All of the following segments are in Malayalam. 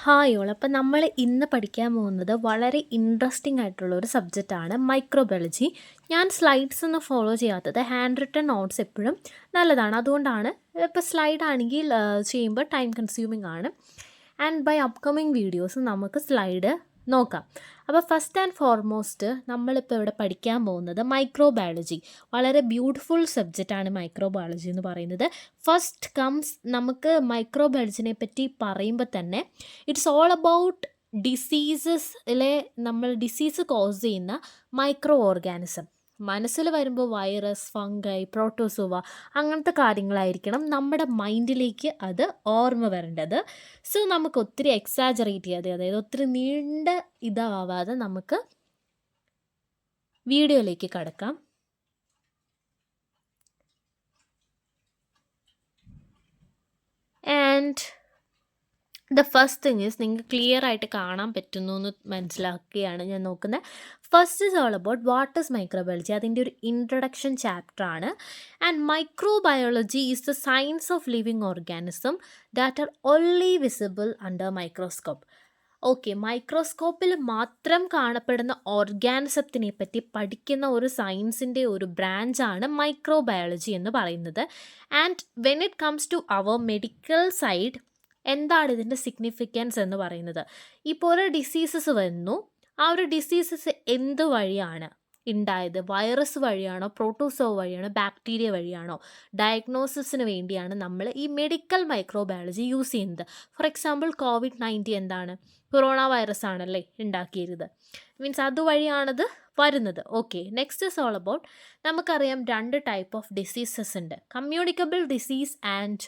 Hi all. അപ്പം നമ്മൾ ഇന്ന് പഠിക്കാൻ പോകുന്നത് വളരെ ഇൻട്രസ്റ്റിംഗ് ആയിട്ടുള്ള ഒരു സബ്ജക്റ്റാണ് മൈക്രോബയോളജി. ഞാൻ സ്ലൈഡ്സ് ഒന്നും ഫോളോ ചെയ്യാത്തത്. ഹാൻഡ് റിട്ടൺ നോട്ട്സ് എപ്പോഴും നല്ലതാണ്. അതുകൊണ്ടാണ് ഇപ്പോൾ സ്ലൈഡ് ആണെങ്കിൽ ചെയ്യുമ്പോൾ ടൈം കൺസ്യൂമിംഗ് ആണ്. ആൻഡ് ബൈ അപ്കമിങ് വീഡിയോസ് നമുക്ക് സ്ലൈഡ് നോക്കാം. അപ്പോൾ ഫസ്റ്റ് ആൻഡ് ഫോർമോസ്റ്റ് നമ്മളിപ്പോൾ ഇവിടെ പഠിക്കാൻ പോകുന്നത് മൈക്രോബയോളജി. വളരെ ബ്യൂട്ടിഫുൾ സബ്ജക്റ്റാണ് മൈക്രോബയോളജി എന്ന് പറയുന്നത്. ഫസ്റ്റ് കംസ് നമുക്ക് മൈക്രോബയോളജിനെ പറ്റി പറയുമ്പോൾ തന്നെ ഇറ്റ്സ് ഓൾ അബൌട്ട് ഡിസീസസിലെ നമ്മൾ ഡിസീസ് കോസ് ചെയ്യുന്ന മൈക്രോ ഓർഗാനിസം. മനസ്സിൽ വരുമ്പോൾ വൈറസ്, ഫംഗൈ, പ്രോട്ടോസോവ അങ്ങനത്തെ കാര്യങ്ങളായിരിക്കണം നമ്മുടെ മൈൻഡിലേക്ക് അത് ഓർമ്മ വരേണ്ടത്. സോ നമുക്ക് ഒത്തിരി എക്സാജറേറ്റ് ചെയ്യാതെ, അതായത് ഒത്തിരി നീണ്ട ഇതാവാതെ നമുക്ക് വീഡിയോയിലേക്ക് കടക്കാം. And the first thing is, നിങ്ങൾക്ക് ക്ലിയർ ആയിട്ട് കാണാൻ പറ്റുന്നു എന്ന് മനസ്സിലാക്കുകയാണ് ഞാൻ നോക്കുന്നത്. First is all about what is microbiology. അതിൻ്റെ ഒരു ഇൻട്രൊഡക്ഷൻ ചാപ്റ്റർ ആണ്. And microbiology is the science of living organism that are only visible under microscope. Okay, മൈക്രോസ്കോപ്പിൽ മാത്രം കാണപ്പെടുന്ന ഓർഗാനിസത്തിനെ പറ്റി പഠിക്കുന്ന ഒരു സയൻസിൻ്റെ ഒരു ബ്രാഞ്ചാണ് മൈക്രോബയോളജി എന്ന് പറയുന്നത്. And when it comes to our medical side, എന്താണ് ഇതിൻ്റെ സിഗ്നിഫിക്കൻസ് എന്ന് പറയുന്നത്? ഇപ്പോൾ ഒരു ഡിസീസസ് വരുന്നു, ആ ഒരു ഡിസീസസ് എന്ത് വഴിയാണ് ഉണ്ടായത്? വൈറസ് വഴിയാണോ, പ്രോട്ടോസോവ വഴിയാണോ, ബാക്ടീരിയ വഴിയാണോ? ഡയഗ്നോസിസിന് വേണ്ടിയാണ് നമ്മൾ ഈ മെഡിക്കൽ മൈക്രോബയോളജി യൂസ് ചെയ്യുന്നത്. ഫോർ എക്സാമ്പിൾ COVID-19 എന്താണ്? കൊറോണ വൈറസ് ആണല്ലേ ഉണ്ടാക്കിയത്. മീൻസ് അതുവഴിയാണത് വരുന്നത്. Okay, next is all about, നമുക്കറിയാം 2 ടൈപ്പ് ഓഫ് ഡിസീസസ് ഉണ്ട്. Communicable disease and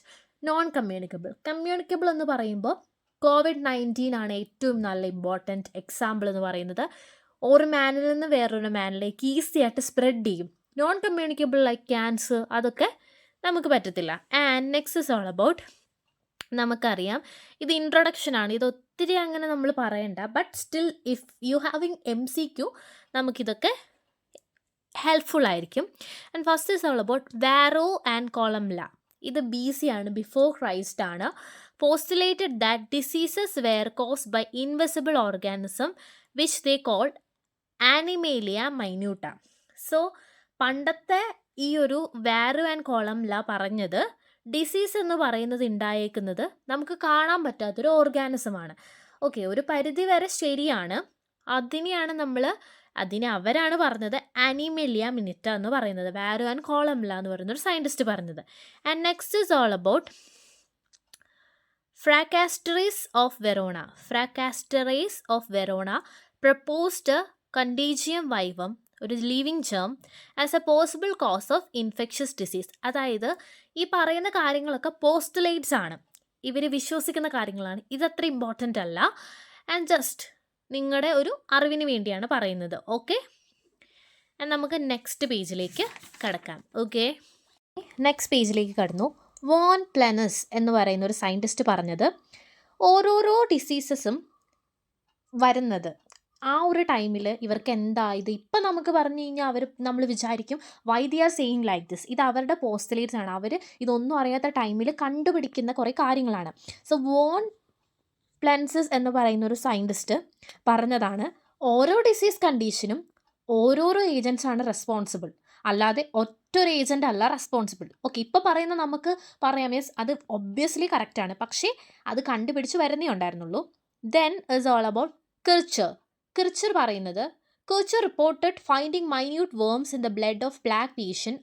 non communicable. Communicable എന്ന് പറയുമ്പോൾ COVID-19 ആണ് ഏറ്റവും നല്ല ഇമ്പോർട്ടൻറ്റ് എക്സാമ്പിൾ എന്ന് പറയുന്നത്. ഒരു മാനിൽ നിന്ന് വേറൊരു മാനിലേക്ക് ഈസി ആയിട്ട് സ്പ്രെഡ് ചെയ്യും. നോൺ കമ്മ്യൂണിക്കബിൾ ലൈക്ക് ക്യാൻസർ, അതൊക്കെ നമുക്ക് പറ്റത്തില്ല. ആൻഡ് നെക്സ്റ്റ് ഇസ് ഓൾ അബൌട്ട്, നമുക്കറിയാം ഇത് ഇൻട്രൊഡക്ഷൻ ആണ്, ഇത് ഒത്തിരി അങ്ങനെ നമ്മൾ പറയണ്ട. But still if you having MCQ നമുക്കിതൊക്കെ ഹെൽപ്ഫുൾ ആയിരിക്കും. And first is all about Varro and Columella. ഇത് BC ആണ്, ബിഫോർ ക്രൈസ്റ്റ് ആണ്. Postulated that diseases were caused by invisible organism which they called animalia minuta. So പണ്ടത്തെ ഈ ഒരു വാരോ ആൻഡ് കോളംല പറഞ്ഞത് ഡിസീസ് എന്ന് പറയുന്നത് ഉണ്ടായേക്കുന്നത് നമുക്ക് കാണാൻ പറ്റാത്തൊരു ഓർഗാനിസമാണ്. ഓക്കെ, ഒരു പരിധി വരെ ശരിയാണ്. അതിനെ അവരാണ് പറഞ്ഞത് ആനിമേലിയ മിനിറ്റ എന്ന് പറയുന്നത്, വാരോ ആൻഡ് കോളംല എന്ന് പറയുന്ന ഒരു സയൻറ്റിസ്റ്റ് പറഞ്ഞത്. And next is all about Fracastorius of Verona. Fracastorius of Verona proposed contagium vivum, ഒരു living germ, as a possible cause of infectious disease. അതായത് ഈ പറയുന്ന കാര്യങ്ങളൊക്കെ പോസ്റ്റുലേറ്റ്സ് ആണ്, ഇവർ വിശ്വസിക്കുന്ന കാര്യങ്ങളാണ്. ഇതത്ര ഇമ്പോർട്ടൻ്റ് അല്ല. ആൻഡ് ജസ്റ്റ് നിങ്ങളുടെ ഒരു അറിവിന് വേണ്ടിയാണ് പറയുന്നത്. ഓക്കെ, നമുക്ക് നെക്സ്റ്റ് പേജിലേക്ക് കടക്കാം. ഓക്കെ, നെക്സ്റ്റ് പേജിലേക്ക് കടന്നു. വോൺ പ്ലെനസ് എന്ന് പറയുന്ന ഒരു സയൻറ്റിസ്റ്റ് പറഞ്ഞത്, ഓരോരോ ഡിസീസസും വരുന്നത് ആ ഒരു ടൈമിൽ ഇവർക്ക് എന്താ ഇത് ഇപ്പം നമുക്ക് പറഞ്ഞു കഴിഞ്ഞാൽ നമ്മൾ വിചാരിക്കും why they are saying like this. ഇത് അവരുടെ പോസ്റ്റുലേറ്റ്സ് ആണ്, അവർ ഇതൊന്നും അറിയാത്ത ടൈമിൽ കണ്ടുപിടിക്കുന്ന കുറേ കാര്യങ്ങളാണ്. സോ വോൺ പ്ലെൻസസ് എന്ന് പറയുന്ന ഒരു സയൻറ്റിസ്റ്റ് പറഞ്ഞതാണ്, ഓരോ ഡിസീസ് കണ്ടീഷനും ഓരോരോ ഏജൻസ് ആണ് റെസ്പോൺസിബിൾ, അല്ലാതെ ഒറ്റൊരു ഏജൻ്റ് അല്ല റെസ്പോൺസിബിൾ. ഓക്കെ, ഇപ്പോൾ പറയുന്ന നമുക്ക് പറയാം യെസ് അത് ഒബ്വിയസ്ലി കറക്റ്റാണ്, പക്ഷേ അത് കണ്ടുപിടിച്ച് വരുന്നേ ഉണ്ടായിരുന്നുള്ളൂ. Then is all about Kircher പറയുന്നത്, Kircher reported finding minute worms in the blood of black patient.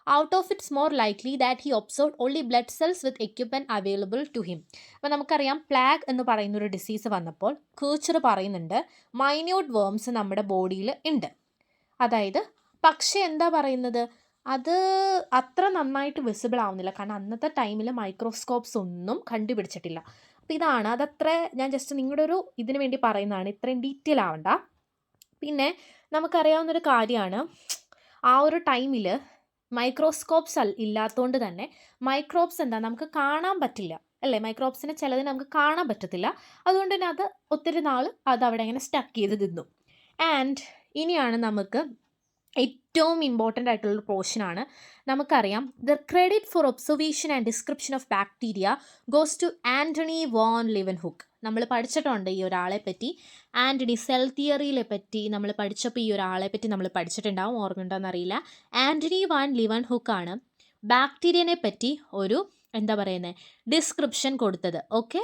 Out of it's more likely that he observed only blood cells with equipment available to him. അപ്പോൾ നമുക്കറിയാം പ്ലാഗ് എന്ന് പറയുന്നൊരു ഡിസീസ് വന്നപ്പോൾ കിർച്ചർ പറയുന്നുണ്ട് മൈന്യൂട്ട് വേംസ് നമ്മുടെ ബോഡിയിൽ ഉണ്ട്. അതായത് പക്ഷേ എന്താ പറയുന്നത്, അത് അത്ര നന്നായിട്ട് വിസിബിൾ ആവുന്നില്ല, കാരണം അന്നത്തെ ടൈമിൽ മൈക്രോസ്കോപ്സ് ഒന്നും കണ്ടുപിടിച്ചിട്ടില്ല. അപ്പോൾ ഇതാണ്, അതത്ര ഞാൻ ജസ്റ്റ് നിങ്ങളുടെ ഒരു ഇതിന് വേണ്ടി പറയുന്നതാണ്, ഇത്രയും ഡീറ്റെയിൽ ആവണ്ട. പിന്നെ നമുക്കറിയാവുന്നൊരു കാര്യമാണ്, ആ ഒരു ടൈമിൽ മൈക്രോസ്കോപ്സ് ഇല്ലാത്തതുകൊണ്ട് തന്നെ മൈക്രോബ്സ് എന്താ നമുക്ക് കാണാൻ പറ്റില്ല അല്ലേ. മൈക്രോബ്സിനെ ചിലതിന് നമുക്ക് കാണാൻ പറ്റത്തില്ല, അതുകൊണ്ട് തന്നെ അത് ഒത്തിരി നാൾ അത് അവിടെ ഇങ്ങനെ സ്റ്റക്ക് ചെയ്ത് നിന്നു. ആൻഡ് ഇനിയാണ് നമുക്ക് ഏറ്റവും ഇമ്പോർട്ടൻ്റ് ആയിട്ടുള്ള പോർഷനാണ്. നമുക്കറിയാം the credit for observation and description of bacteria goes to Antony von Leeuwenhoek. നമ്മൾ പഠിച്ചിട്ടുണ്ട് ഈ ഒരാളെ പറ്റി. ആൻ്റണി സെൽ തിയറിയിലെ പറ്റി നമ്മൾ പഠിച്ചപ്പോൾ ഈ ഒരാളെ പറ്റി നമ്മൾ പഠിച്ചിട്ടുണ്ടാവും, ഓർമ്മയുണ്ടോയെന്നറിയില്ല. ആൻ്റണി വാൻ ലിവൻഹുക്കാണ് ബാക്ടീരിയനെ പറ്റി ഒരു എന്താ പറയുന്നത് ഡിസ്ക്രിപ്ഷൻ കൊടുത്തത്. ഓക്കെ,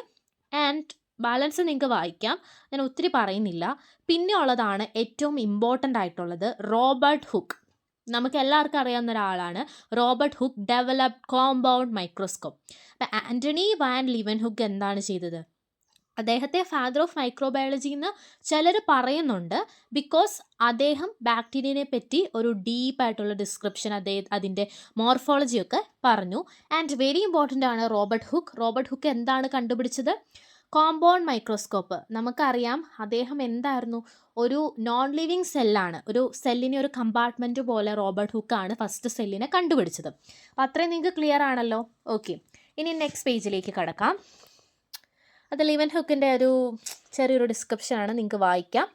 ആൻഡ് ബാലൻസ് നിങ്ങൾക്ക് വായിക്കാം, ഞാൻ ഒത്തിരി പറയുന്നില്ല. പിന്നെ ഉള്ളതാണ് ഏറ്റവും ഇമ്പോർട്ടൻ്റ് ആയിട്ടുള്ളത് റോബർട്ട് ഹുക്ക്. നമുക്ക് എല്ലാവർക്കും അറിയാവുന്ന ഒരാളാണ് Robert hook. Developed compound microscope. അപ്പം ആൻ്റണി വാൻ ലിവൻഹുക്ക് എന്താണ് ചെയ്തത്? അദ്ദേഹത്തെ ഫാദർ ഓഫ് മൈക്രോബയോളജി എന്ന് ചിലർ പറയുന്നുണ്ട്. ബിക്കോസ് അദ്ദേഹം ബാക്ടീരിയനെ പറ്റി ഒരു ഡീപ്പായിട്ടുള്ള ഡിസ്ക്രിപ്ഷൻ അതിൻ്റെ മോർഫോളജിയൊക്കെ പറഞ്ഞു. ആൻഡ് വെരി ഇമ്പോർട്ടൻ്റ് ആണ് റോബർട്ട് ഹുക്ക്. റോബർട്ട് ഹുക്ക് എന്താണ് കണ്ടുപിടിച്ചത്? Compound microscope. നമുക്കറിയാം അദ്ദേഹം എന്തായിരുന്നു, ഒരു നോൺ ലിവിങ് സെല്ലാണ്, ഒരു സെല്ലിനെ ഒരു കമ്പാർട്ട്മെൻറ്റ് പോലെ റോബർട്ട് ഹുക്കാണ് ഫസ്റ്റ് സെല്ലിനെ കണ്ടുപിടിച്ചത്. അപ്പോൾ അത്രയും നിങ്ങൾക്ക് ക്ലിയർ ആണല്ലോ. ഓക്കെ, ഇനി നെക്സ്റ്റ് പേജിലേക്ക് കടക്കാം. അത് ലിവൻഹുക്കിൻ്റെ ഒരു ചെറിയൊരു ഡിസ്ക്രിപ്ഷനാണ്, നിങ്ങൾക്ക് വായിക്കാം.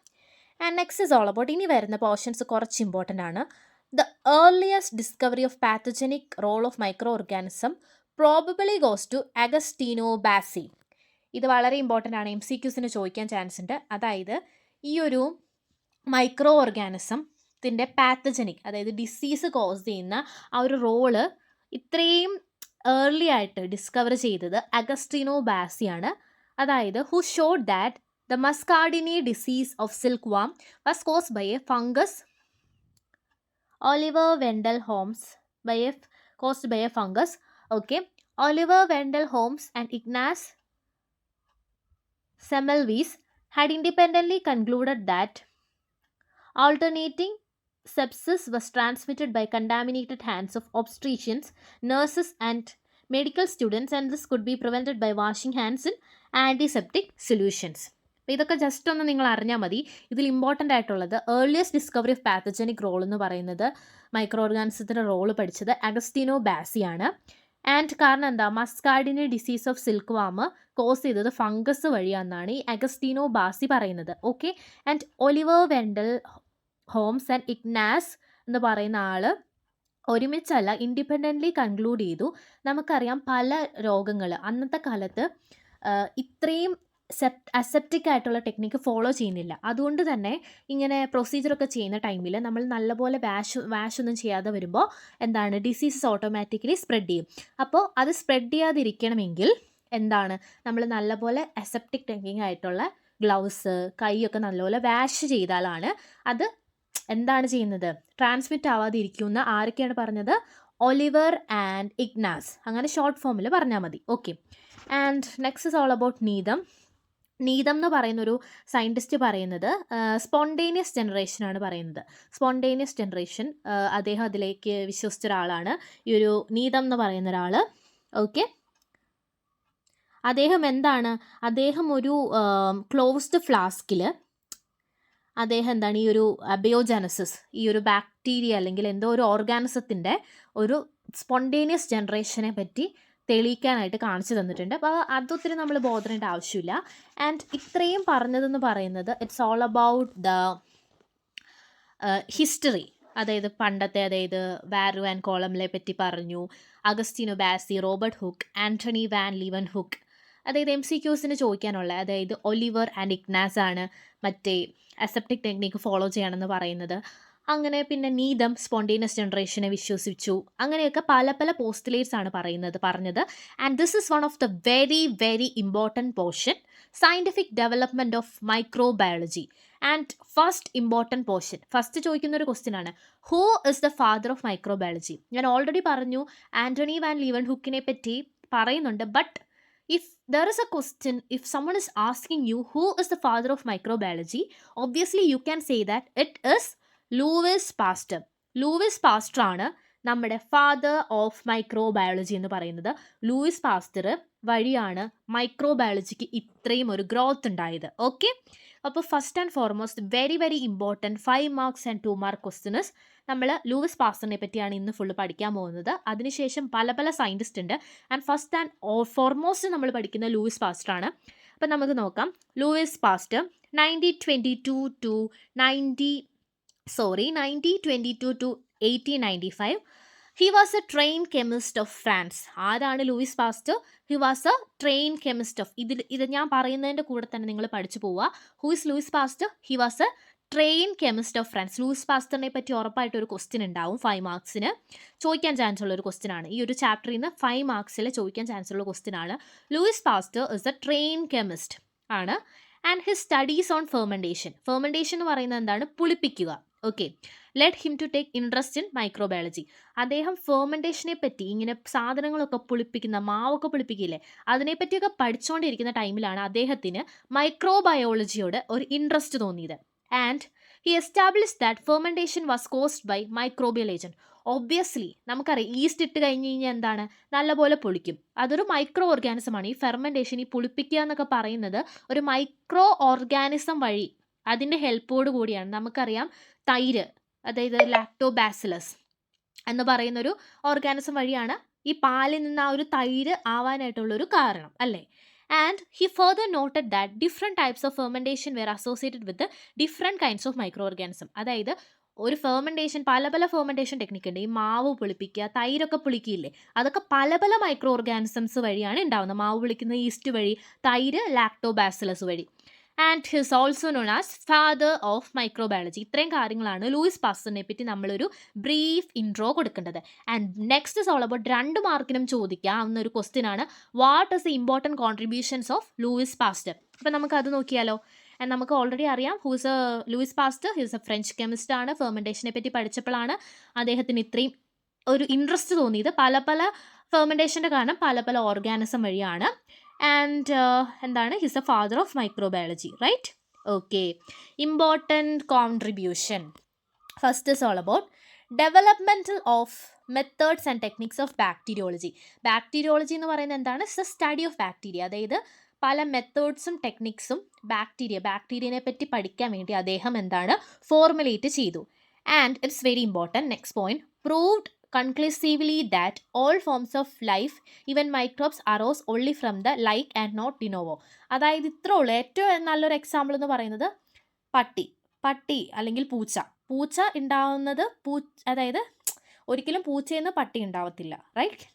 And next is all about, ഇനി വരുന്ന പോർഷൻസ് കുറച്ച് ഇമ്പോർട്ടൻ്റ് ആണ്. The earliest discovery of pathogenic role of microorganism probably goes to Agostino Bassi. ഇത് വളരെ ഇമ്പോർട്ടൻ്റ് ആണ്, MCQസിന് ചോദിക്കാൻ ചാൻസ് ഉണ്ട്. അതായത് ഈ ഒരു മൈക്രോ ഓർഗാനിസത്തിൻ്റെ പാത്തജനിക്, അതായത് ഡിസീസ് കോസ് ചെയ്യുന്ന ആ ഒരു റോള് ഇത്രയും ഏർലി ആയിട്ട് ഡിസ്കവർ ചെയ്തത് അഗസ്റ്റീനോ ബാസിയാണ്. അതായത് who showed that the muscardine disease of silkworm was caused by a fungus. Oliver Wendell Holmes caused by a fungus. Okay, Oliver Wendell Holmes and Ignaz Semmelweis had independently concluded that alternating sepsis was transmitted by contaminated hands of obstetricians, nurses and medical students, and this could be prevented by washing hands in antiseptic solutions. അപ്പോൾ ഇതൊക്കെ ജസ്റ്റ് ഒന്ന് നിങ്ങൾ അറിഞ്ഞാൽ മതി. ഇതിൽ ഇമ്പോർട്ടൻ്റ് ആയിട്ടുള്ളത് earliest discovery of pathogenic role എന്ന് പറയുന്നത് മൈക്രോ ഓർഗാനിസത്തിൻ്റെ റോള് പഠിച്ചത് അഗസ്റ്റീനോ ബാസിയാണ്. ആൻഡ് കാരണം എന്താ, muscardine disease of silkworm cause ചെയ്തത് ഫംഗസ് വഴിയാണെന്നാണ് ഈ അഗസ്റ്റീനോ ബാസി പറയുന്നത്. Okay, and Oliver Wendell Holmes and Ignaz എന്ന് പറയുന്ന ആൾ ഒരുമിച്ചല്ല, ഇൻഡിപെൻഡൻ്റ്ലി കൺക്ലൂഡ് ചെയ്തു. നമുക്കറിയാം പല രോഗങ്ങൾ അന്നത്തെ കാലത്ത് ഇത്രയും അസെപ്റ്റിക് ആയിട്ടുള്ള ടെക്നിക്ക് ഫോളോ ചെയ്യുന്നില്ല. അതുകൊണ്ട് തന്നെ ഇങ്ങനെ പ്രൊസീജിയറൊക്കെ ചെയ്യുന്ന ടൈമിൽ നമ്മൾ നല്ലപോലെ വാഷ് ഒന്നും ചെയ്യാതെ വരുമ്പോൾ എന്താണ്, ഡിസീസസ് ഓട്ടോമാറ്റിക്കലി സ്പ്രെഡ് ചെയ്യും. അപ്പോൾ അത് സ്പ്രെഡ് ചെയ്യാതിരിക്കണമെങ്കിൽ എന്താണ്, നമ്മൾ നല്ലപോലെ അസെപ്റ്റിക് ടെക്നിക് ആയിട്ടുള്ള ഗ്ലൗസ്, കൈയൊക്കെ നല്ലപോലെ വാഷ് ചെയ്താലാണ് അത് എന്താണ് ചെയ്യുന്നത്, ട്രാൻസ്മിറ്റ് ആവാതിരിക്കുന്ന. ആരൊക്കെയാണ് പറഞ്ഞത്? Oliver and Ignaz. അങ്ങനെ ഷോർട്ട് ഫോമിൽ പറഞ്ഞാൽ മതി. Okay, and next is all about Needham. Needham എന്ന് പറയുന്നൊരു സയൻറ്റിസ്റ്റ് പറയുന്നത് സ്പോണ്ടേനിയസ് ജനറേഷനാണ് പറയുന്നത്. സ്പോണ്ടേനിയസ് ജനറേഷൻ, അദ്ദേഹം അതിലേക്ക് വിശ്വസിച്ച ഒരാളാണ് ഈ ഒരു നീതം എന്ന് പറയുന്ന ഒരാൾ. ഓക്കെ, അദ്ദേഹം എന്താണ്, അദ്ദേഹം ഒരു ക്ലോസ്ഡ് ഫ്ലാസ്കിൽ അദ്ദേഹം എന്താണ് ഈ ഒരു അബയോജനസിസ്, ഈ ഒരു ബാക്ടീരിയ അല്ലെങ്കിൽ എന്തോ ഒരു ഓർഗാനിസത്തിൻ്റെ ഒരു സ്പോണ്ടേനിയസ് ജനറേഷനെ പറ്റി തെളിയിക്കാനായിട്ട് കാണിച്ചു തന്നിട്ടുണ്ട്. അപ്പോൾ അതൊത്തിരി നമ്മൾ ബോധേണ്ട ആവശ്യമില്ല. ആൻഡ് ഇത്രയും പറഞ്ഞതെന്ന് പറയുന്നത് it's all about the history. അതായത് പണ്ടത്തെ, അതായത് വാരു ആൻഡ് കോളംലെ പറ്റി പറഞ്ഞു, അഗസ്റ്റീനോ ബാസി, റോബർട്ട് ഹുക്ക്, ആൻ്റണി വാൻ ലിവൻഹുക്ക്. അതായത് MCQസിന് ചോദിക്കാനുള്ള, അതായത് ഒലിവർ ആൻഡ് ഇഗ്നാസ് ആണ് മറ്റേ അസെപ്റ്റിക് ടെക്നിക്ക് ഫോളോ ചെയ്യണമെന്ന് പറയുന്നത്. അങ്ങനെ പിന്നെ നീതം സ്പോണ്ടേനിയസ് ജനറേഷനെ വിശ്വസിച്ചു. അങ്ങനെയൊക്കെ പല പല പോസ്റ്റുലേറ്റ്സ് ആണ് പറഞ്ഞത്. And this is one of the very very important portion, scientific development of microbiology. And first important portion, first ചോദിക്കുന്ന ഒരു ക്വസ്റ്റ്യൻ ആണ്, who is the father of microbiology? ഞാൻ ഓൾറെഡി പറഞ്ഞു ആൻ്റണി വാൻ ലിവൻഹുക്കിനെ പറ്റി പറയുന്നുണ്ട്. But if there is a question, if someone is asking you who is the father of microbiology, obviously you can say that it is Louis Pasteur. Louis Pasteur ആണ് നമ്മുടെ ഫാദർ ഓഫ് മൈക്രോബയോളജി എന്ന് പറയുന്നത്. ലൂയിസ് പാസ്റ്റർ വഴിയാണ് മൈക്രോബയോളജിക്ക് ഇത്രയും ഒരു ഗ്രോത്ത് ഉണ്ടായത്. ഓക്കെ, അപ്പോൾ first and foremost very very important 5 marks and 2 mark questions നമ്മൾ ലൂയിസ് പാസ്റ്ററിനെ പറ്റിയാണ് ഇന്ന് ഫുള്ള് പഠിക്കാൻ പോകുന്നത്. അതിനുശേഷം പല പല സയൻറ്റിസ്റ്റ് ഉണ്ട്. ആൻഡ് ഫസ്റ്റ് ആൻഡ് ഫോർമോസ്റ്റ് നമ്മൾ പഠിക്കുന്ന ലൂയിസ് പാസ്റ്റർ ആണ്. അപ്പം നമുക്ക് നോക്കാം. Louis Pasteur 1922 to 19 1922 to 1895. He was a trained chemist of France. ആരാണ് Louis Pasteur? He was a trained chemist of, ഇത് ഞാൻ പറയുന്നതിൻ്റെ കൂടെ തന്നെ നിങ്ങൾ പഠിച്ചു പോവുക. Who is Louis Pasteur? He was a train chemist of France. Louis പാസ്റ്ററിനെ പറ്റി ഉറപ്പായിട്ട് ഒരു ക്വസ്റ്റ്യൻ ഉണ്ടാവും 5 മാർക്സിന് ചോദിക്കാൻ ചാൻസ് ഉള്ള ഒരു ക്വസ്റ്റ്യൻ ആണ്. ഈ ഒരു ചാപ്റ്ററിൽ നിന്ന് 5 മാർക്സിൽ ചോദിക്കാൻ ചാൻസ് ഉള്ള ക്വസ്റ്റ്യൻ ആണ്. Louis Pasteur is a train chemist ആണ്. And his studies on fermentation. Fermentation എന്ന് പറയുന്നത് എന്താണ്? പുളിപ്പിക്കുക. Okay. Let him to take interest in microbiology. അദ്ദേഹം ഫെർമെൻറ്റേഷനെ പറ്റി, ഇങ്ങനെ സാധനങ്ങളൊക്കെ പുളിപ്പിക്കുന്ന, മാവൊക്കെ പുളിപ്പിക്കില്ലേ, അതിനെപ്പറ്റിയൊക്കെ പഠിച്ചുകൊണ്ടിരിക്കുന്ന ടൈമിലാണ് അദ്ദേഹത്തിന് മൈക്രോബയോളജിയോട് ഒരു ഇൻട്രസ്റ്റ് തോന്നിയത്. And he establish that fermentation was caused by microbial agent. Obviously നമുക്കറിയാം, ഈസ്റ്റ് ഇട്ട് കഴിഞ്ഞ് കഴിഞ്ഞാൽ എന്താണ്? നല്ലപോലെ പുളിക്കും. അതൊരു മൈക്രോ ഓർഗാനിസമാണ്. ഈ ഫെർമെൻറ്റേഷൻ, ഈ പുളിപ്പിക്കുക എന്നൊക്കെ പറയുന്നത് ഒരു മൈക്രോ ഓർഗാനിസം വഴി, അതിൻ്റെ ഹെൽപ്പോട് കൂടിയാണ്. നമുക്കറിയാം തൈര്, അതായത് ലാക്ടോബാസിലസ് എന്ന് പറയുന്നൊരു ഓർഗാനിസം വഴിയാണ് ഈ പാലിൽ നിന്ന് ആ ഒരു തൈര് ആവാനായിട്ടുള്ളൊരു കാരണം, അല്ലേ? And he further noted that different types of fermentation were associated with different kinds of microorganism. അതായത് ഒരു ഫെർമെൻറ്റേഷൻ, പല പല ഫെർമെൻറ്റേഷൻ ടെക്നിക്ക് ഉണ്ട്. ഈ മാവ് പുളിപ്പിക്കുക, തൈരൊക്കെ പുളിക്കില്ലേ, അതൊക്കെ പല പല മൈക്രോ ഓർഗാനിസംസ് വഴിയാണ് ഉണ്ടാവുന്നത്. മാവ് പുളിക്കുന്ന ഈസ്റ്റ് വഴി, തൈര് ലാക്ടോബാസിലസ് വഴി. And his also known as father of microbiology. ഇത്രയും കാര്യങ്ങളാണ് ലൂയിസ് പാസ്റ്ററിനെ പറ്റി നമ്മളൊരു ബ്രീഫ് ഇൻട്രോ കൊടുക്കേണ്ടത്. And next is all about 2 മാർക്കിനും ചോദിക്കാവുന്ന ഒരു ക്വസ്റ്റ്യൻ ആണ്, what is the important contributions of Louis Pasteur. അപ്പം നമുക്കത് നോക്കിയാലോ. ആൻഡ് നമുക്ക് ഓൾറെഡി അറിയാം whose A Louis Pasteur. He's a French chemist ആണ്. ഫെർമെൻറ്റേഷനെ പറ്റി പഠിച്ചപ്പോഴാണ് അദ്ദേഹത്തിന് ഇത്രയും ഒരു ഇൻട്രസ്റ്റ് തോന്നിയത്. പല പല ഫെർമെൻറ്റേഷൻ്റെ കാരണം പല പല ഓർഗാനിസം വഴിയാണ്. ആൻഡ് എന്താണ്? He's a father of microbiology, right? Okay. Important contribution. First is all about developmental of methods and techniques of bacteriology. Bacteriology എന്ന് പറയുന്നത് എന്താണ്? It's a study of bacteria. അതായത് പല മെത്തേഡ്സും ടെക്നിക്സും ബാക്ടീരിയനെ പറ്റി പഠിക്കാൻ വേണ്ടി അദ്ദേഹം എന്താണ് ഫോർമുലേറ്റ് ചെയ്തു. And it's very important. Next point, proved conclusively that all forms of life, even microbes, arose only from the like and not de novo. അതായത് ഇത്രേ ഉള്ളൂ. ഏറ്റവും നല്ലൊരു എക്സാമ്പിൾ എന്ന് പറയുന്നത് പട്ടി അല്ലെങ്കിൽ പൂച്ച ഉണ്ടാവുന്നത് അതായത് ഒരിക്കലും പൂച്ചയിൽ നിന്ന് പട്ടി ഉണ്ടാവത്തില്ല, റൈറ്റ്?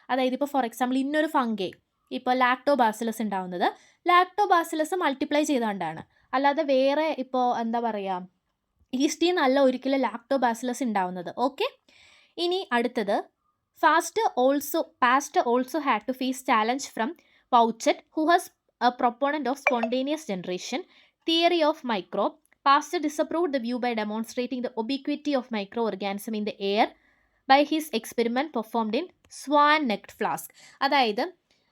അതായത് ഇപ്പോൾ ഫോർ എക്സാമ്പിൾ ഇന്നൊരു ഫംഗൈ, ഇപ്പോൾ ലാക്ടോബാസിലസ് ഉണ്ടാവുന്നത് ലാക്ടോബാസിലസ് മൾട്ടിപ്ലൈ ചെയ്തുകൊണ്ടാണ്. അല്ലാതെ വേറെ ഇപ്പോൾ എന്താ പറയുക, ഈസ്റ്റിൽ നിന്നല്ല ഒരിക്കലും ലാക്ടോബാസിലസ് ഉണ്ടാവുന്നത്. ഓക്കെ. ഇനി അടുത്തത്, Pasteur also had to face challenge from Pouchet, who was a proponent of spontaneous generation theory of microbe. Pasteur disapproved the view by demonstrating the ubiquity of microorganism in the air by his experiment performed in swan necked flask. അതായത്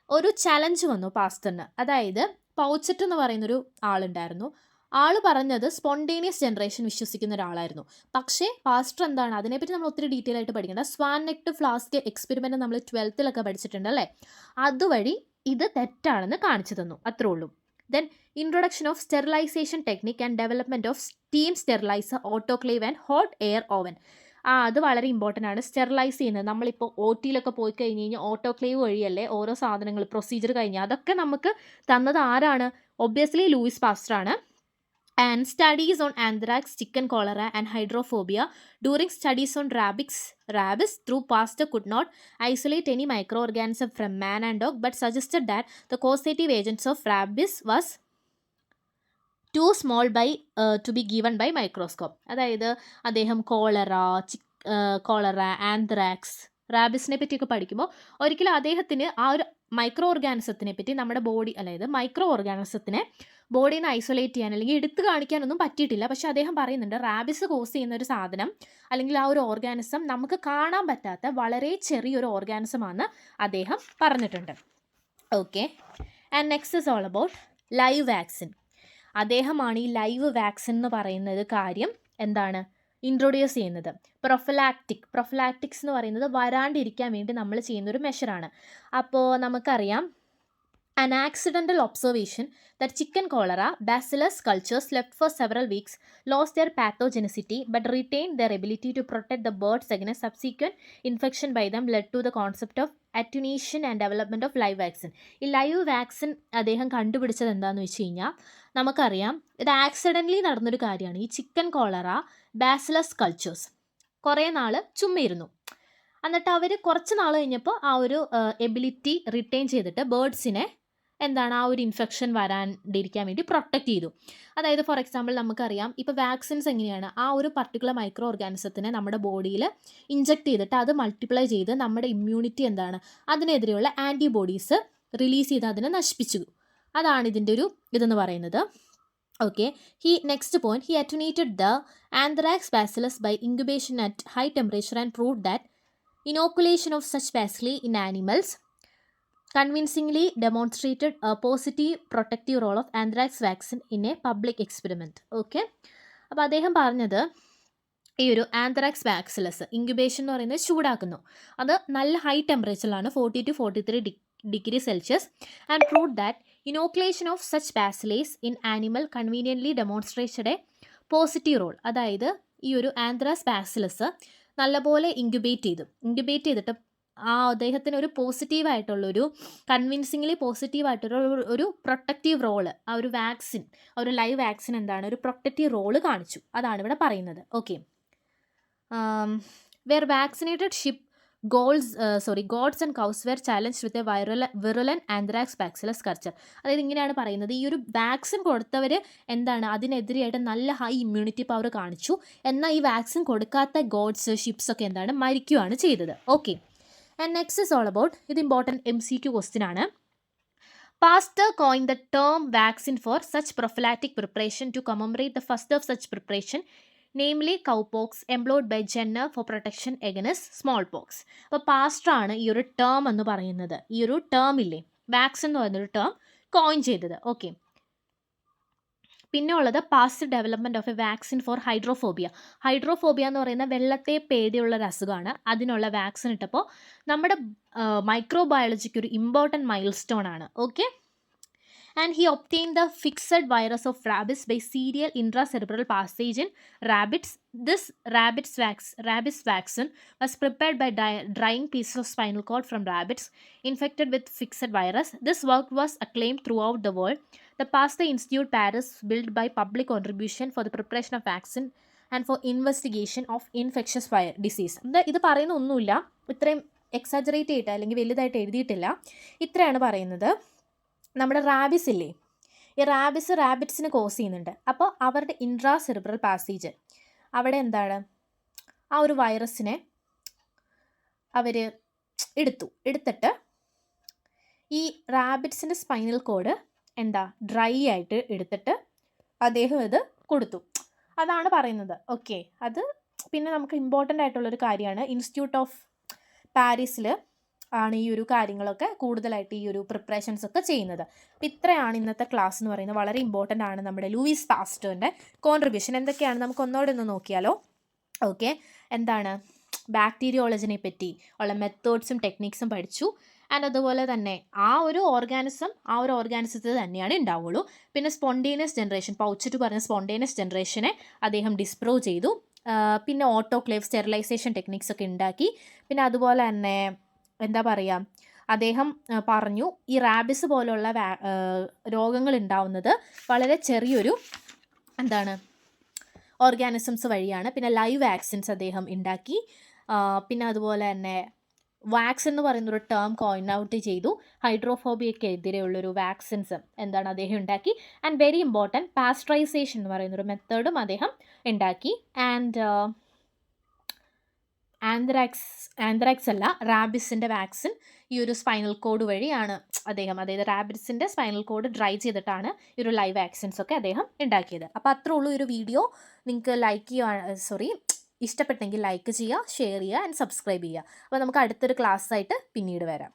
ഒരു ചലഞ്ച് വന്നു പാസ്റ്ററിന്. അതായത് പൗച്ചറ്റ് എന്ന് പറയുന്നൊരു ആളുണ്ടായിരുന്നു. ആൾ പറഞ്ഞത് സ്പോണ്ടേനിയസ് ജനറേഷൻ വിശ്വസിക്കുന്ന ഒരാളായിരുന്നു. പക്ഷേ പാസ്റ്റർ എന്താണ്, അതിനെപ്പറ്റി നമ്മൾ ഒത്തിരി ഡീറ്റെയിൽ ആയിട്ട് പഠിക്കേണ്ട. സ്വാൻ നെക്ട് ഫ്ലാസ്ക് എക്സ്പെരിമെൻറ്റ് നമ്മൾ 12th പഠിച്ചിട്ടുണ്ട്, അല്ലേ? അതുവഴി ഇത് തെറ്റാണെന്ന് കാണിച്ചു തന്നു, അത്രേ ഉള്ളൂ. Then introduction of sterilisation technique and development of steam steriliser, autoclave and hot air oven. അത് വളരെ ഇമ്പോർട്ടൻ്റ് ആണ്. സ്റ്റെറിലൈസ് ചെയ്യുന്നത് നമ്മളിപ്പോൾ OTയിലൊക്കെ പോയി കഴിഞ്ഞ് കഴിഞ്ഞാൽ ഓട്ടോക്ലേവ് വഴിയല്ലേ ഓരോ സാധനങ്ങൾ പ്രൊസീജിയർ കഴിഞ്ഞാൽ അതൊക്കെ നമുക്ക് തന്നത് ആരാണ്? ഒബ്വിയസ്ലി ലൂയിസ് പാസ്റ്ററാണ്. And studies on anthrax, chicken cholera and hydrophobia. During studies on rabies, through Pasteur could not isolate any microorganism from man and dog, but suggested that the causative agents of rabies was too small to be given by microscope. അതായത് അദ്ദേഹം കോളറ, ആന്ത്രാക്സ്, റാബിസിനെ പറ്റിയൊക്കെ പഠിക്കുമ്പോൾ ഒരിക്കലും അദ്ദേഹത്തിന് ആ ഒരു മൈക്രോ ഓർഗാനിസത്തിനെ പറ്റി നമ്മുടെ ബോഡി, അതായത് മൈക്രോ ഓർഗാനിസത്തിനെ ബോഡിയിൽ നിന്ന് ഐസൊലേറ്റ് ചെയ്യാൻ അല്ലെങ്കിൽ എടുത്തു കാണിക്കാനൊന്നും പറ്റിയിട്ടില്ല. പക്ഷെ അദ്ദേഹം പറയുന്നുണ്ട് റാബിസ് കോസ് ചെയ്യുന്ന ഒരു സാധനം അല്ലെങ്കിൽ ആ ഒരു ഓർഗാനിസം നമുക്ക് കാണാൻ പറ്റാത്ത വളരെ ചെറിയൊരു ഓർഗാനിസമാണെന്ന് അദ്ദേഹം പറഞ്ഞിട്ടുണ്ട്. Okay. And next is all about live vaccine. അദ്ദേഹമാണ് ഈ ലൈവ് വാക്സിൻ എന്ന് പറയുന്നത് കാര്യം എന്താണ് ഇൻട്രൊഡ്യൂസ് ചെയ്യുന്നത്. പ്രൊഫലാക്റ്റിക്സ് എന്ന് പറയുന്നത് വരാണ്ടിരിക്കാൻ വേണ്ടി നമ്മൾ ചെയ്യുന്നൊരു മെഷറാണ്. അപ്പോൾ നമുക്കറിയാം An accidental observation that chicken cholera bacillus cultures left for several weeks lost their pathogenicity but retained their ability to protect the birds against subsequent infection by them led to the concept of attenuation and development of live vaccine. ഈ ലൈവ് വാക്സിൻ അദ്ദേഹം കണ്ടുപിടിച്ചത് എന്താണെന്ന് വെച്ച് കഴിഞ്ഞാൽ നമുക്കറിയാം ഇത് ആക്സിഡൻ്റലി നടന്നൊരു കാര്യമാണ്. ഈ ചിക്കൻ കോളറ ബാസിലസ് കൾച്ചേഴ്സ് കുറേ നാൾ ചുമ്മിയിരുന്നു. എന്നിട്ട് അവർ കുറച്ച് നാൾ കഴിഞ്ഞപ്പോൾ ആ ഒരു എബിലിറ്റി റിട്ടൈൻ ചെയ്തിട്ട് ബേർഡ്സിനെ എന്താണ് ആ ഒരു ഇൻഫെക്ഷൻ വരാണ്ടിരിക്കാൻ വേണ്ടി പ്രൊട്ടക്റ്റ് ചെയ്തു. അതായത് ഫോർ എക്സാമ്പിൾ നമുക്കറിയാം ഇപ്പോൾ വാക്സിൻസ് എങ്ങനെയാണ് ആ ഒരു പർട്ടിക്കുലർ മൈക്രോ ഓർഗാനിസത്തിനെ നമ്മുടെ ബോഡിയിൽ ഇഞ്ചെക്ട് ചെയ്തിട്ട് അത് മൾട്ടിപ്ലൈ ചെയ്ത് നമ്മുടെ ഇമ്മ്യൂണിറ്റി എന്താണ് അതിനെതിരെയുള്ള ആൻറ്റിബോഡീസ് റിലീസ് ചെയ്ത് അതിനെ നശിപ്പിച്ചു. അതാണ് ഇതിൻ്റെ ഒരു ഇതെന്ന് പറയുന്നത്. Okay, next point, he attenuated the anthrax bacillus by incubation at high temperature and proved that inoculation of such bacilli in animals convincingly demonstrated a positive protective role of anthrax vaccine in a public experiment. Okay, അപ്പോൾ അദ്ദേഹം പറഞ്ഞത് ഈ ഒരു ആന്ത്രാക്സ് ബാക്സിലസ് ഇൻക്യുബേഷൻ എന്ന് പറയുന്നത് ചൂടാക്കുന്നു. അത് നല്ല high ടെമ്പറേച്ചറിലാണ് 40 to 43 degree Celsius and proved that inoculation of such bacillus in animal conveniently demonstrated a positive role. അതായത് ഈ ഒരു ആന്ത്രാക്സ് ബാസിലസ് നല്ലപോലെ ഇൻക്യുബേറ്റ് ചെയ്തിട്ട് ആ അദ്ദേഹത്തിന് ഒരു പോസിറ്റീവായിട്ടുള്ളൊരു കൺവിൻസിംഗ്ലി പോസിറ്റീവായിട്ടുള്ള ഒരു പ്രൊട്ടക്റ്റീവ് റോള് ആ ഒരു വാക്സിൻ ആ ഒരു ലൈവ് വാക്സിൻ എന്താണ് ഒരു പ്രൊട്ടക്റ്റീവ് റോള് കാണിച്ചു. അതാണ് ഇവിടെ പറയുന്നത്. Okay, were vaccinated sheep goats and cows were challenged with a virulent anthrax bacillus culture. അതായത് ഇങ്ങനെയാണ് പറയുന്നത്, ഈ ഒരു വാക്സിൻ കൊടുത്തവർ എന്താണ് അതിനെതിരെയായിട്ട് നല്ല ഹൈ ഇമ്മ്യൂണിറ്റി പവർ കാണിച്ചു. എന്നാൽ ഈ വാക്സിൻ കൊടുക്കാത്ത ഗോഡ്സ് ഷിപ്സ് ഒക്കെ എന്താണ് മരിക്കുകയാണ് ചെയ്തത്. Okay, and next is all about ഇത് ഇമ്പോർട്ടൻറ്റ് MCQ ക്വസ്റ്റ്യൻ ആണ്. Pasteur coined the term vaccine for such prophylactic preparation to commemorate the first of such preparation, namely cowpox employed by Jenner for protection against smallpox. അപ്പോൾ പാസ്റ്ററാണ് ഈ ഒരു ടേം എന്ന് പറയുന്നത്, ഈ ഒരു ടേം ഇല്ലേ വാക്സിൻ എന്ന് പറയുന്നൊരു ടേം കോയിൻ ചെയ്തത്. ഓക്കെ, പിന്നെ ഉള്ളത് past development of a vaccine for hydrophobia. Hydrophobia എന്ന് പറയുന്ന വെള്ളത്തെ പേടിയുള്ളൊരു അസുഖമാണ്. അതിനുള്ള വാക്സിൻ ഇട്ടപ്പോൾ നമ്മുടെ മൈക്രോബയോളജിക്ക് ഒരു ഇമ്പോർട്ടൻറ്റ് മൈൽ സ്റ്റോൺ ആണ്. Okay, and he obtained the fixed virus of rabies by serial intracerebral passage in rabbits. This rabbis vaccine was prepared by drying pieces of spinal cord from rabbits infected with fixed virus. This work was acclaimed throughout the world. The Pasteur Institute Paris built by public contribution for the preparation of vaccine and for investigation of infectious disease. ഇത് പറയുന്ന ഒന്നുമില്ല, ഇത്രയും എക്സാജറേറ്റ് ചെയ്തിട്ട് അല്ലെങ്കിൽ വലുതായിട്ട് എഴുതിയിട്ടില്ല. ഇത്രയാണ് പറയുന്നത്. നമ്മുടെ റാബിസ് ഇല്ലേ, ഈ റാബിറ്റ്സിന് കോസ് ചെയ്യുന്നുണ്ട്. അപ്പോൾ അവരുടെ ഇൻട്രാ സെറിബ്രൽ പാസേജ് അവിടെ എന്താണ് ആ ഒരു വൈറസിനെ അവർ എടുത്തിട്ട് ഈ റാബിറ്റ്സിൻ്റെ സ്പൈനൽ കോഡ് ഡ്രൈ ആയിട്ട് എടുത്തിട്ട് അദ്ദേഹം ഇത് കൊടുത്തു. അതാണ് പറയുന്നത്. ഓക്കെ, അത് പിന്നെ നമുക്ക് ഇമ്പോർട്ടൻ്റ് ആയിട്ടുള്ളൊരു കാര്യമാണ്. ഇൻസ്റ്റിറ്റ്യൂട്ട് ഓഫ് പാരീസിൽ ആണ് ഈ ഒരു കാര്യങ്ങളൊക്കെ കൂടുതലായിട്ട് ഈ ഒരു പ്രിപ്പറേഷൻസ് ഒക്കെ ചെയ്യുന്നത്. അപ്പോൾ ഇത്രയാണ് ഇന്നത്തെ ക്ലാസ് എന്ന് പറയുന്നത്. വളരെ ഇമ്പോർട്ടൻ്റ് ആണ് നമ്മുടെ ലൂയിസ് പാസ്റ്ററിൻ്റെ കോൺട്രിബ്യൂഷൻ. എന്തൊക്കെയാണ് നമുക്ക് ഒന്നോടെ ഒന്ന് നോക്കിയാലോ. ഓക്കെ, എന്താണ് ബാക്ടീരിയോളജിനെ പറ്റി ഉള്ള മെത്തേഡ്സും ടെക്നിക്സും പഠിച്ചു. ആൻഡ് അതുപോലെ തന്നെ ആ ഒരു ഓർഗാനിസത്തിൽ തന്നെയാണ് ഉണ്ടാവുള്ളൂ. പിന്നെ സ്പോണ്ടേനിയസ് ജനറേഷൻ, പൗച്ചറ്റ് പറഞ്ഞ സ്പോണ്ടേനിയസ് ജനറേഷനെ അദ്ദേഹം ഡിസ്പ്രൂവ് ചെയ്തു. പിന്നെ ഓട്ടോക്ലേവ് സ്റ്റെറിലൈസേഷൻ ടെക്നിക്സ് ഒക്കെ ഉണ്ടാക്കി. പിന്നെ അതുപോലെ തന്നെ അദ്ദേഹം പറഞ്ഞു ഈ റാബിസ് പോലുള്ള രോഗങ്ങൾ ഉണ്ടാവുന്നത് വളരെ ചെറിയൊരു ഓർഗാനിസംസ് വഴിയാണ്. പിന്നെ ലൈവ് വാക്സിൻസ് അദ്ദേഹം ഉണ്ടാക്കി. പിന്നെ അതുപോലെ തന്നെ വാക്സിൻ എന്ന് പറയുന്നൊരു ടേം കോയിൻ ഔട്ട് ചെയ്തു. ഹൈഡ്രോഫോബിയയ്ക്ക് എതിരെയുള്ളൊരു വാക്സിൻസ് അദ്ദേഹം ഉണ്ടാക്കി. ആൻഡ് വെരി ഇമ്പോർട്ടൻറ്റ് പാസ്ചറൈസേഷൻ എന്ന് പറയുന്നൊരു മെത്തേഡും അദ്ദേഹം ഉണ്ടാക്കി. ആൻഡ് ആന്ത്രാക്സ് അല്ല, റാബിസിൻ്റെ വാക്സിൻ ഈ ഒരു സ്പൈനൽ കോഡ് വഴിയാണ് അതായത് റാബിസിൻ്റെ സ്പൈനൽ കോഡ് ഡ്രൈ ചെയ്തിട്ടാണ് ഈ ഒരു ലൈവ് വാക്സിൻസ് ഒക്കെ അദ്ദേഹം ഉണ്ടാക്കിയത്. അപ്പോൾ അത്രേ ഉള്ളൂ ഈ ഒരു വീഡിയോ. നിങ്ങൾക്ക് ഇഷ്ടപ്പെട്ടെങ്കിൽ ലൈക്ക് ചെയ്യുക, ഷെയർ ചെയ്യുക ആൻഡ് സബ്സ്ക്രൈബ് ചെയ്യുക. അപ്പോൾ നമുക്ക് അടുത്തൊരു ക്ലാസ്സായിട്ട് പിന്നീട് വരാം.